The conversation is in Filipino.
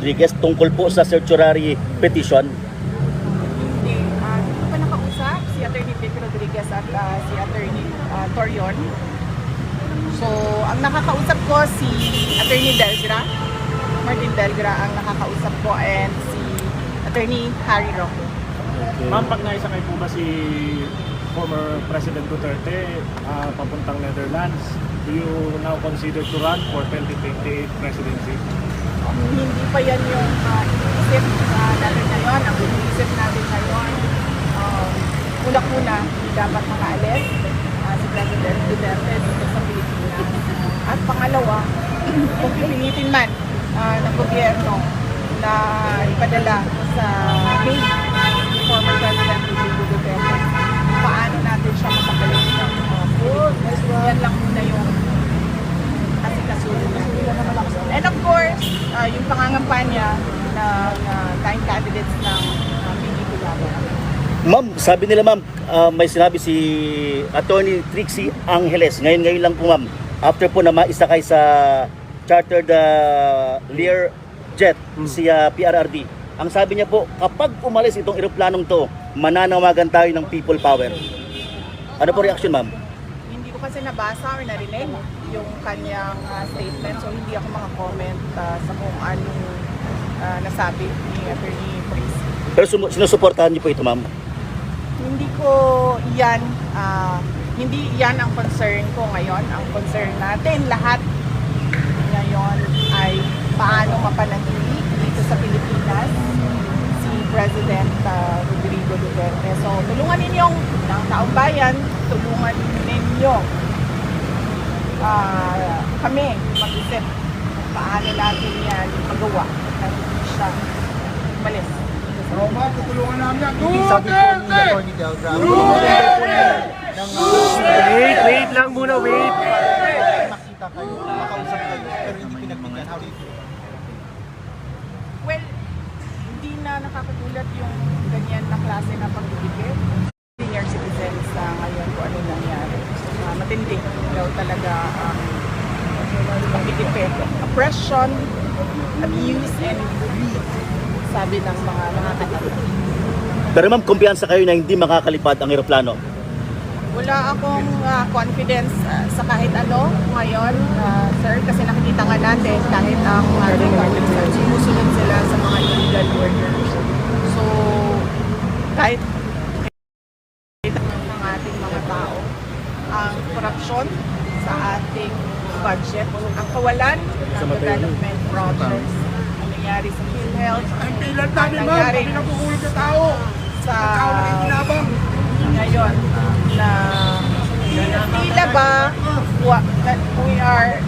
Rodriguez tungkol po sa certiorari petition? Hindi. Hindi ko pa nakausap si Attorney Vic Rodriguez at si Attorney Torion. So, ang nakakausap ko si Attorney Delgra, Martin Delgra ang nakakausap ko, and si Attorney Harry Roque. Ma'am, pag naisakay po ba si former President Duterte papuntang Netherlands, do you now consider to run for 2028 presidency? Hindi pa yan yung iniisip natin ngayon. Ang iniisip natin ngayon, una-una, hindi dapat makaalis si President Duterte dito sa Pilipinas. At pangalawa, kung pipilitin man ng gobyerno na ipadala sa Hague si former President Duterte, paano natin siya makabalik ng Pilipinas. Yan lang muna yung asikasuhin natin. And of course, yung pangangampanya ng 9 candidates ng PDP Laban. Ma'am, sabi nila ma'am, may sinabi si Attorney Trixie Angeles, ngayon lang po ma'am, after po na maisakay sa chartered Lear jet si PRRD. Ang sabi niya po, kapag umalis itong eroplanong to, mananawagan tayo ng people power. Ano po reaction ma'am? Hindi ko kasi nabasa or narinig yung kanyang statement, so hindi ako maka-comment sa kung ano nasabi ni Attorney Trixie. Pero sinusuportahan niyo po ito ma'am? Hindi ko yan, hindi yan ang concern ko ngayon. Ang concern natin lahat ngayon ay paano mapanatili dito sa Pilipinas si President Rodrigo Duterte. So tulungan ninyong taong bayan, tulungan ninyo kami mag-isip paano natin yan magawa na hindi siya umalis. Roma, tutulungan namin yan. Sabi po ni Attorney Delgra. Wait lang muna, wait. Makita kayo, makausap kayo, pero hindi pinagbigyan. How do you feel? Well, hindi na nakakagulat yung ganyan na klase na pagbibigay. Senior citizens ngayon kung ano nangyari. Matindi daw talaga ang pagtitipid. Oppression, abuse, and greed, sabi ng mga nakakatanda. Pero ma'am, kumpiyansa kayo na hindi makakalipad ang eroplano? Wala akong confidence sa kahit ano ngayon, sir, kasi nakikita nga natin kahit ang ating government, sir, sumusunod sila sa mga illegal orders. So, kahit ng ating mga tao, ang korupsyon sa ating budget, ang kawalan ng development projects, ang nangyari sa PhilHealth, Ang pilat ang namin, ma'am. nangyari Kami nakukulog na tao. sa Tao na ikinabang. ngayon na tila ba we are